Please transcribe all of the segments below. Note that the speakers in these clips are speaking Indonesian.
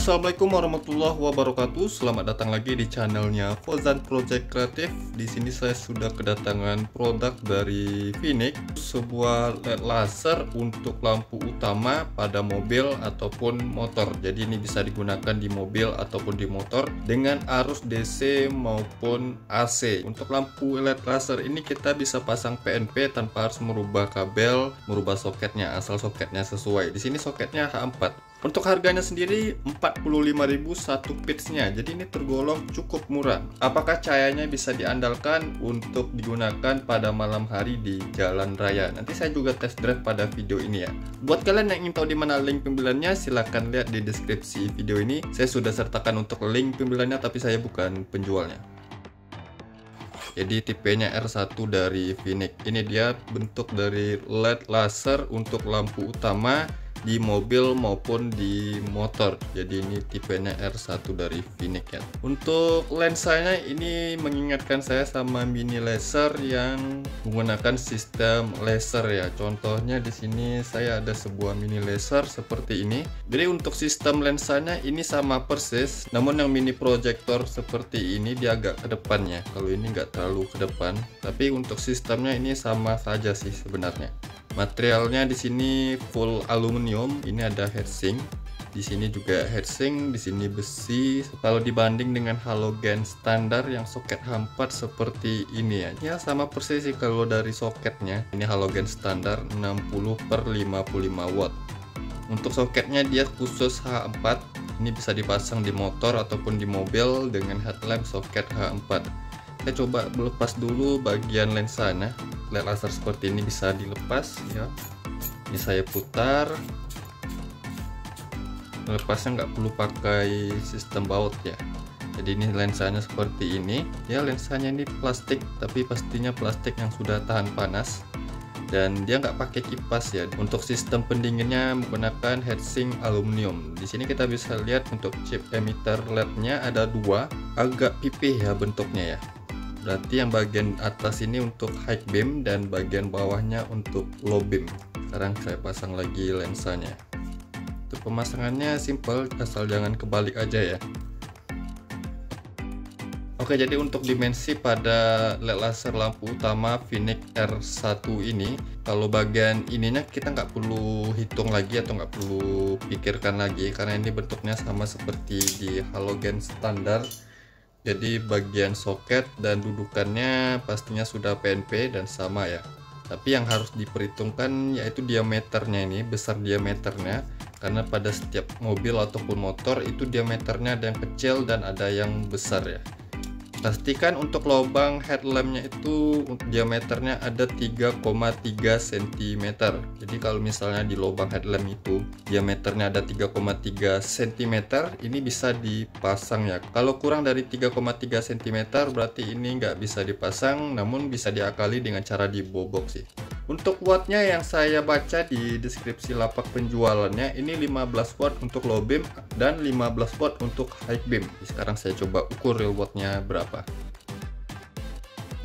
Assalamualaikum warahmatullahi wabarakatuh. Selamat datang lagi di channelnya Fauzan Project Kreatif. Di sini saya sudah kedatangan produk dari Phoenix, sebuah LED laser untuk lampu utama pada mobil ataupun motor. Jadi ini bisa digunakan di mobil ataupun di motor dengan arus DC maupun AC. Untuk lampu LED laser ini kita bisa pasang PNP tanpa harus merubah kabel, merubah soketnya, asal soketnya sesuai. Di sini soketnya H4. Untuk harganya sendiri 45.000 satu piece-nya. Jadi ini tergolong cukup murah. Apakah cahayanya bisa diandalkan untuk digunakan pada malam hari di jalan raya? Nanti saya juga test drive pada video ini ya. Buat kalian yang ingin tahu di mana link pembeliannya, silahkan lihat di deskripsi video ini. Saya sudah sertakan untuk link pembeliannya, tapi saya bukan penjualnya. Jadi tipenya R1 dari Phoenix. Ini dia bentuk dari LED laser untuk lampu utama di mobil maupun di motor. Jadi ini tipenya R1 dari Phoenix ya. Untuk lensanya ini mengingatkan saya sama mini laser yang menggunakan sistem laser ya. Contohnya di sini saya ada sebuah mini laser seperti ini. Jadi untuk sistem lensanya ini sama persis, namun yang mini projector seperti ini dia agak ke depannya. Kalau ini nggak terlalu ke depan, tapi untuk sistemnya ini sama saja sih sebenarnya. Materialnya di sini full aluminium. Ini ada heatsink. Di sini juga heatsink, di sini besi. Kalau dibanding dengan halogen standar yang soket H4 seperti ini ya. Ya sama persis sih kalau dari soketnya. Ini halogen standar 60/55 watt. Untuk soketnya dia khusus H4. Ini bisa dipasang di motor ataupun di mobil dengan headlamp soket H4. Saya coba melepas dulu bagian lensanya. LED laser seperti ini bisa dilepas ya. Ini saya putar. Melepasnya nggak perlu pakai sistem baut ya. Jadi ini lensanya seperti ini ya. Lensanya ini plastik, tapi pastinya plastik yang sudah tahan panas, dan dia nggak pakai kipas ya. Untuk sistem pendinginnya menggunakan heatsink aluminium. Di sini kita bisa lihat untuk chip emitter LED-nya ada dua, agak pipih ya bentuknya ya. Berarti yang bagian atas ini untuk high beam dan bagian bawahnya untuk low beam. Sekarang saya pasang lagi lensanya. Untuk pemasangannya simple, asal jangan kebalik aja ya. Oke, jadi untuk dimensi pada LED laser lampu utama Phoenix R1 ini, kalau bagian ininya kita nggak perlu hitung lagi atau nggak perlu pikirkan lagi, karena ini bentuknya sama seperti di halogen standar. Jadi bagian soket dan dudukannya pastinya sudah PNP dan sama ya. Tapi yang harus diperhitungkan yaitu diameternya, ini besar diameternya, karena pada setiap mobil ataupun motor itu diameternya ada yang kecil dan ada yang besar ya. Pastikan untuk lubang headlampnya itu diameternya ada 3,3 cm. Jadi kalau misalnya di lubang headlamp itu diameternya ada 3,3 cm, ini bisa dipasang ya. Kalau kurang dari 3,3 cm berarti ini nggak bisa dipasang, namun bisa diakali dengan cara dibobok sih. Untuk wattnya yang saya baca di deskripsi lapak penjualannya, ini 15 watt untuk low beam dan 15 watt untuk high beam. Sekarang saya coba ukur real wattnya berapa.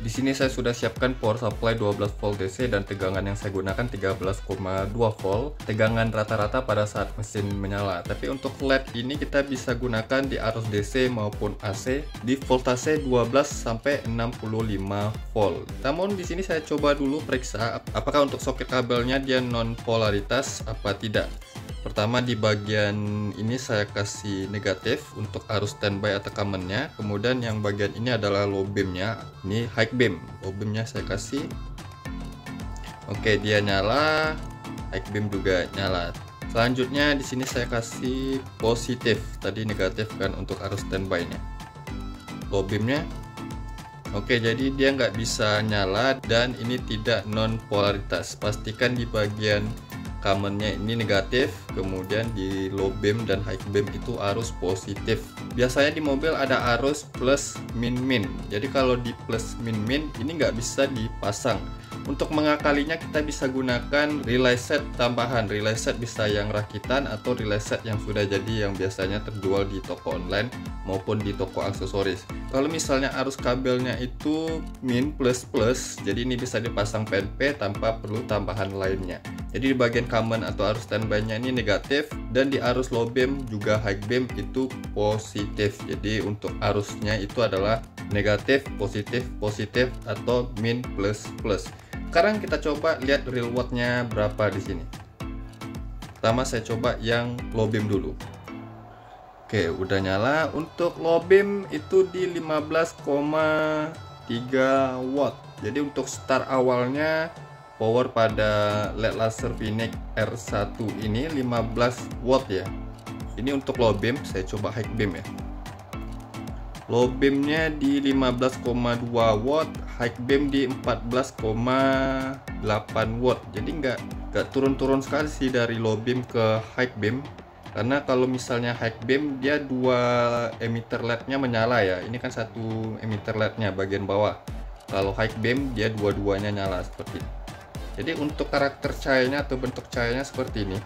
Di sini saya sudah siapkan power supply 12 volt DC dan tegangan yang saya gunakan 13,2 volt. Tegangan rata-rata pada saat mesin menyala. Tapi untuk LED ini kita bisa gunakan di arus DC maupun AC di voltase 12 sampai 65 volt. Namun di sini saya coba dulu periksa apakah untuk soket kabelnya dia non polaritas apa tidak. Pertama di bagian ini saya kasih negatif untuk arus standby atau common-nya. Kemudian yang bagian ini adalah low beam-nya. Ini high beam. Low beam-nya saya kasih. Oke, dia nyala. High beam juga nyala. Selanjutnya di sini saya kasih positif. Tadi negatif kan untuk arus standby-nya. Low beam-nya. Oke, jadi dia nggak bisa nyala dan ini tidak non polaritas. Pastikan di bagian commonnya ini negatif, kemudian di low beam dan high beam itu arus positif. Biasanya di mobil ada arus plus min min. Jadi kalau di plus min min ini nggak bisa dipasang. Untuk mengakalinya kita bisa gunakan relay set tambahan. Relay set bisa yang rakitan atau relay set yang sudah jadi, yang biasanya terjual di toko online maupun di toko aksesoris. Kalau misalnya arus kabelnya itu min plus plus, jadi ini bisa dipasang PNP tanpa perlu tambahan lainnya. Jadi di bagian common atau arus standby-nya ini negatif, dan di arus low beam juga high beam itu positif. Jadi untuk arusnya itu adalah negatif, positif, positif atau min plus plus. Sekarang kita coba lihat real watt-nya berapa di sini. Pertama saya coba yang low beam dulu. Oke, udah nyala. Untuk low beam itu di 15,3 watt. Jadi untuk start awalnya power pada LED laser Phoenix R1 ini 15 watt ya. Ini untuk low beam, saya coba high beam ya. Low beamnya di 15,2 watt, high beam di 14,8 watt. Jadi nggak turun-turun sekali sih dari low beam ke high beam. Karena kalau misalnya high beam dia dua emitter LED-nya menyala ya. Ini kan satu emitter LED-nya bagian bawah. Kalau high beam dia dua-duanya nyala seperti ini. Jadi untuk karakter cahayanya atau bentuk cahayanya seperti ini.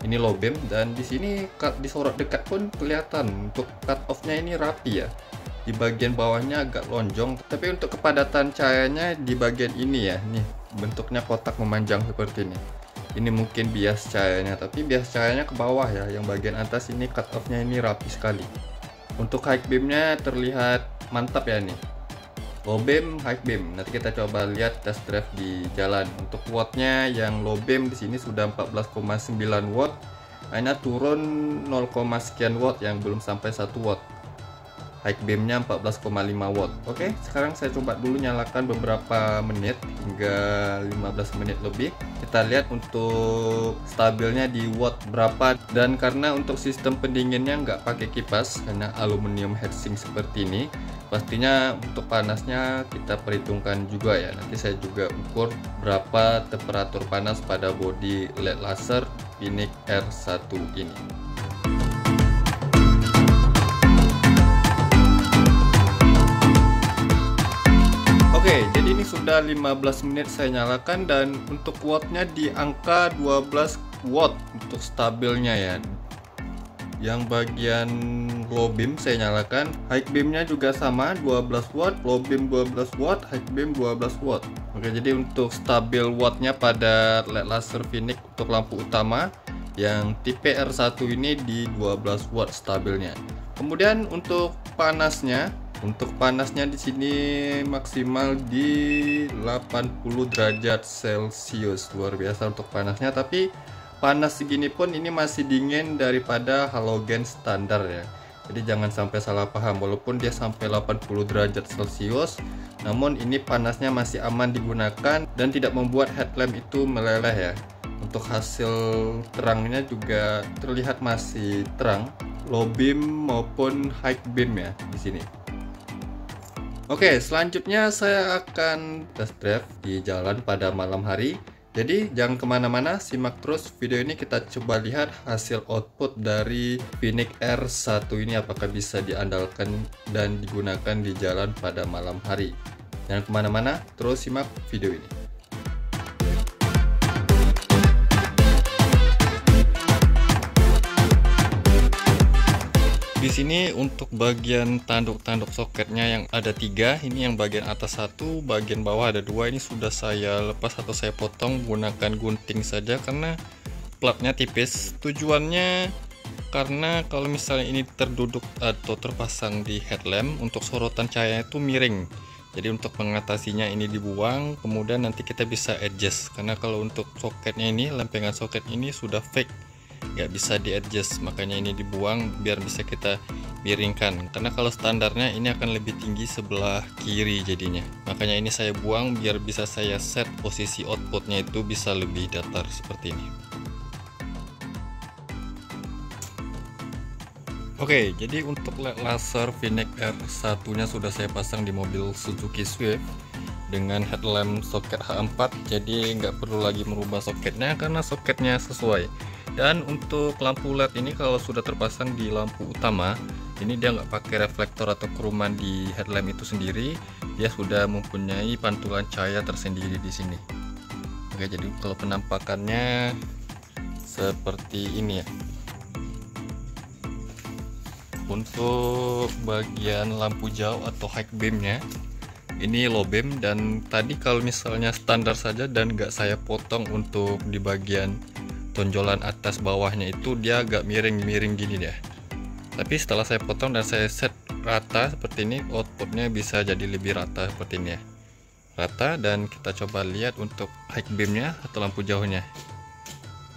Ini low beam, dan di sini disorot dekat pun kelihatan. Untuk cut off-nya ini rapi ya. Di bagian bawahnya agak lonjong, tapi untuk kepadatan cahayanya di bagian ini ya. Nih, bentuknya kotak memanjang seperti ini. Ini mungkin bias cahayanya, tapi bias cahayanya ke bawah ya. Yang bagian atas ini cut off-nya ini rapi sekali. Untuk high beam-nya terlihat mantap ya nih. Low beam, high beam. Nanti kita coba lihat test drive di jalan. Untuk watt-nya yang low beam di sini sudah 14,9 watt. Hanya turun 0, sekian watt yang belum sampai 1 watt. High beam-nya 14,5 watt. Oke, sekarang saya coba dulu nyalakan beberapa menit hingga 15 menit lebih. Kita lihat untuk stabilnya di watt berapa, dan karena untuk sistem pendinginnya nggak pakai kipas, hanya aluminium heatsink seperti ini, pastinya untuk panasnya kita perhitungkan juga ya. Nanti saya juga ukur berapa temperatur panas pada bodi LED laser Phoenix R1 ini. Oke, jadi ini sudah 15 menit saya nyalakan, dan untuk wattnya di angka 12 watt untuk stabilnya ya. Yang bagian low beam saya nyalakan, high beamnya juga sama 12 watt, low beam 12 watt, high beam 12 watt. Oke, jadi untuk stabil wattnya pada LED laser Phoenix untuk lampu utama yang tipe R1 ini di 12 watt stabilnya. Kemudian untuk panasnya di sini maksimal di 80 derajat Celcius. Luar biasa untuk panasnya, tapi panas segini pun ini masih dingin daripada halogen standar ya. Jadi jangan sampai salah paham, walaupun dia sampai 80 derajat Celcius, namun ini panasnya masih aman digunakan dan tidak membuat headlamp itu meleleh ya. Untuk hasil terangnya juga terlihat masih terang, low beam maupun high beam ya di sini. Oke, selanjutnya saya akan test drive di jalan pada malam hari. Jadi jangan kemana-mana, simak terus video ini. Kita coba lihat hasil output dari Phoenix R1 ini apakah bisa diandalkan dan digunakan di jalan pada malam hari. Jangan kemana-mana, terus simak video ini. Di sini untuk bagian tanduk-tanduk soketnya yang ada 3, ini yang bagian atas 1, bagian bawah ada 2. Ini sudah saya lepas atau saya potong menggunakan gunting saja karena platnya tipis. Tujuannya karena kalau misalnya ini terduduk atau terpasang di headlamp, untuk sorotan cahaya itu miring. Jadi untuk mengatasinya ini dibuang, kemudian nanti kita bisa adjust. Karena kalau untuk soketnya ini, lempengan soket ini sudah fake, nggak bisa di adjust, makanya ini dibuang biar bisa kita miringkan. Karena kalau standarnya ini akan lebih tinggi sebelah kiri jadinya, makanya ini saya buang biar bisa saya set posisi outputnya itu bisa lebih datar seperti ini. Oke, jadi untuk LED laser Phoenix R1 nya sudah saya pasang di mobil Suzuki Swift dengan headlamp soket H4, jadi nggak perlu lagi merubah soketnya karena soketnya sesuai. Dan untuk lampu LED ini kalau sudah terpasang di lampu utama, ini dia nggak pakai reflektor atau keruman di headlamp itu sendiri, dia sudah mempunyai pantulan cahaya tersendiri di sini. Oke, jadi kalau penampakannya seperti ini ya. Untuk bagian lampu jauh atau high beamnya ini low beam, dan tadi kalau misalnya standar saja dan nggak saya potong untuk di bagian tonjolan atas bawahnya itu dia agak miring-miring gini deh. Tapi setelah saya potong dan saya set rata seperti ini, outputnya bisa jadi lebih rata seperti ini ya, rata. Dan kita coba lihat untuk high beamnya atau lampu jauhnya.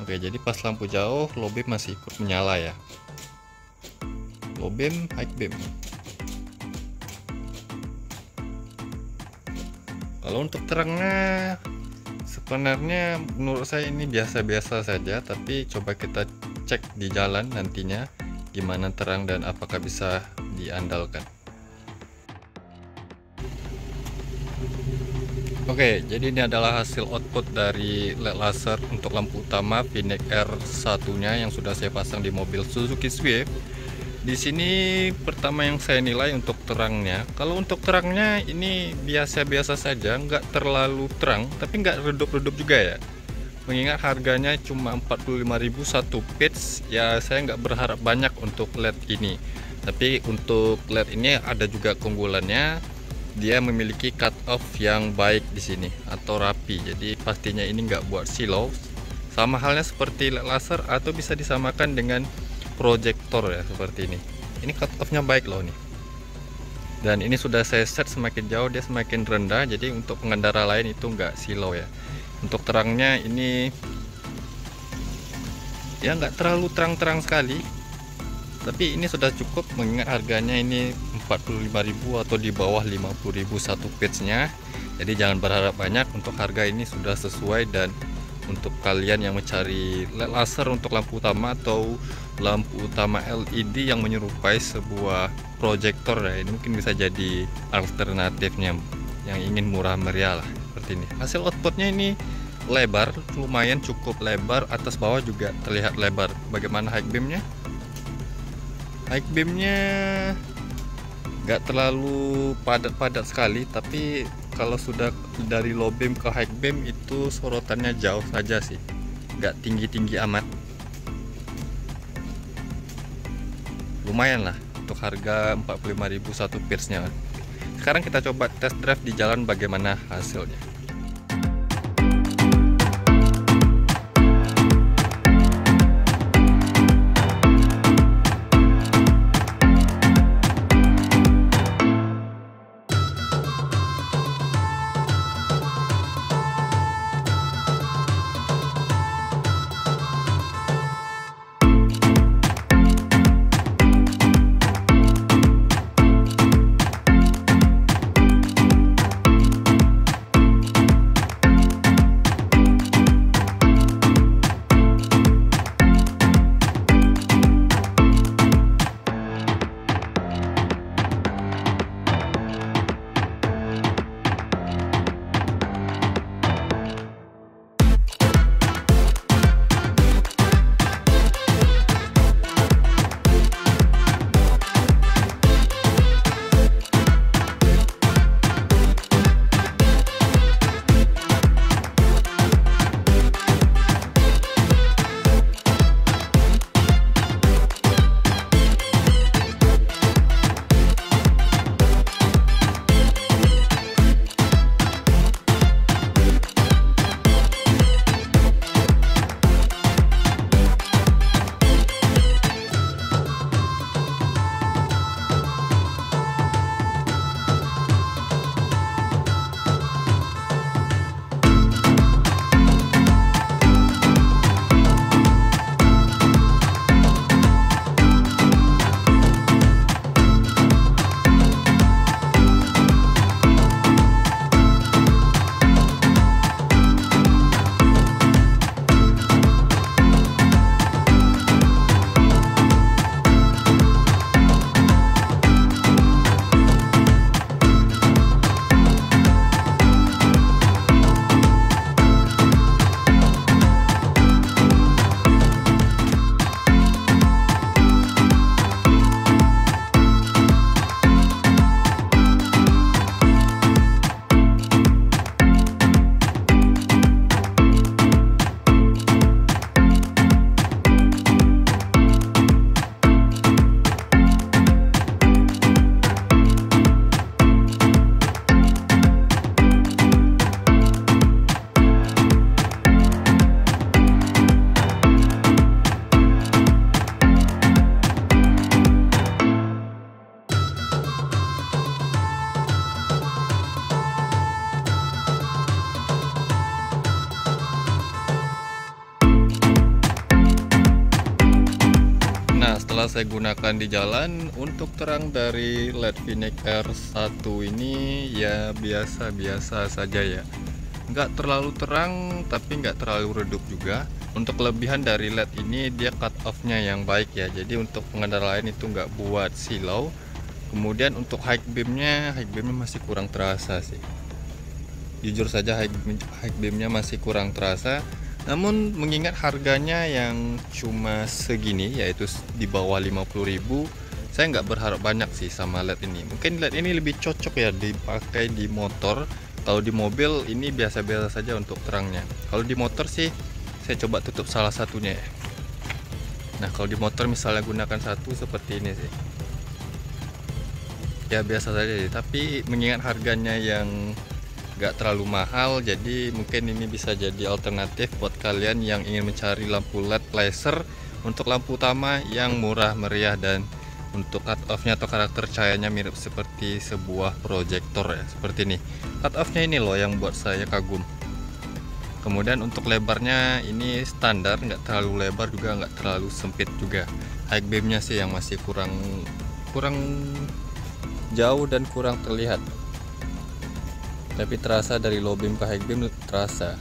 Oke, jadi pas lampu jauh low beam masih ikut menyala ya, low beam, high beam. Kalau untuk terangnya sebenarnya menurut saya ini biasa-biasa saja, tapi coba kita cek di jalan nantinya gimana terang dan apakah bisa diandalkan. Oke, jadi ini adalah hasil output dari LED laser untuk lampu utama Phoenix R1 nya yang sudah saya pasang di mobil Suzuki Swift. Di sini pertama yang saya nilai untuk terangnya, kalau untuk terangnya ini biasa-biasa saja, nggak terlalu terang tapi nggak redup-redup juga ya, mengingat harganya cuma 45.000 satu piece ya. Saya nggak berharap banyak untuk LED ini, tapi untuk LED ini ada juga keunggulannya, dia memiliki cut off yang baik di sini atau rapi, jadi pastinya ini nggak buat silau, sama halnya seperti LED laser atau bisa disamakan dengan proyektor ya, seperti ini. Ini cut off nya baik loh nih, dan ini sudah saya set semakin jauh dia semakin rendah, jadi untuk pengendara lain itu nggak silau ya. Untuk terangnya ini ya nggak terlalu terang-terang sekali, tapi ini sudah cukup mengingat harganya ini 45.000 atau di bawah 50.000 satu piece nya. Jadi jangan berharap banyak, untuk harga ini sudah sesuai. Dan untuk kalian yang mencari LED laser untuk lampu utama atau lampu utama LED yang menyerupai sebuah proyektor ya, ini mungkin bisa jadi alternatifnya yang ingin murah meriah lah, seperti ini. Hasil outputnya ini lebar, lumayan cukup lebar, atas bawah juga terlihat lebar. Bagaimana high beamnya? High beamnya nggak terlalu padat-padat sekali, tapi kalau sudah dari low beam ke high beam itu sorotannya jauh saja sih, nggak tinggi-tinggi amat. Lumayan lah untuk harga 45.000 satu piece nya. Sekarang kita coba test drive di jalan bagaimana hasilnya. saya gunakan di jalan. Untuk terang dari LED Phoenix R1 ini ya biasa-biasa saja ya, nggak terlalu terang tapi nggak terlalu redup juga. Untuk kelebihan dari LED ini dia cut off-nya yang baik ya, jadi untuk pengendara lain itu nggak buat silau. Kemudian untuk high beamnya masih kurang terasa sih, jujur saja high beamnya masih kurang terasa. Namun mengingat harganya yang cuma segini, yaitu di bawah 50.000, saya nggak berharap banyak sih sama LED ini. Mungkin LED ini lebih cocok ya dipakai di motor. Kalau di mobil ini biasa-biasa saja untuk terangnya. Kalau di motor sih saya coba tutup salah satunya ya. Nah kalau di motor misalnya gunakan satu seperti ini sih, ya biasa saja sih. Tapi mengingat harganya yang gak terlalu mahal, jadi mungkin ini bisa jadi alternatif buat kalian yang ingin mencari lampu LED laser untuk lampu utama yang murah meriah dan untuk cut off-nya atau karakter cahayanya mirip seperti sebuah proyektor ya, seperti ini. Cut off-nya ini loh yang buat saya kagum. Kemudian untuk lebarnya ini standar, nggak terlalu lebar juga nggak terlalu sempit juga. High beam-nya sih yang masih kurang jauh dan kurang terlihat. Tapi terasa dari low beam ke high beam terasa.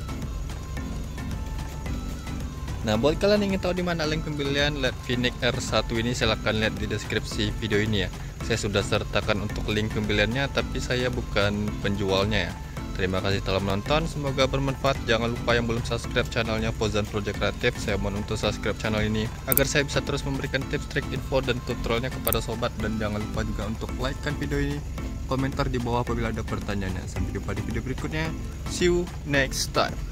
Nah buat kalian yang ingin tahu di mana link pembelian LED Phoenix R1 ini, silahkan lihat di deskripsi video ini ya. Saya sudah sertakan untuk link pembeliannya, tapi saya bukan penjualnya ya. Terima kasih telah menonton, semoga bermanfaat. Jangan lupa yang belum subscribe channelnya Fauzan Project Kreatif, saya mohon untuk subscribe channel ini agar saya bisa terus memberikan tips, trik, info, dan tutorialnya kepada sobat. Dan jangan lupa juga untuk like kan video ini, komentar di bawah apabila ada pertanyaannya. Sampai jumpa di video berikutnya. See you next time.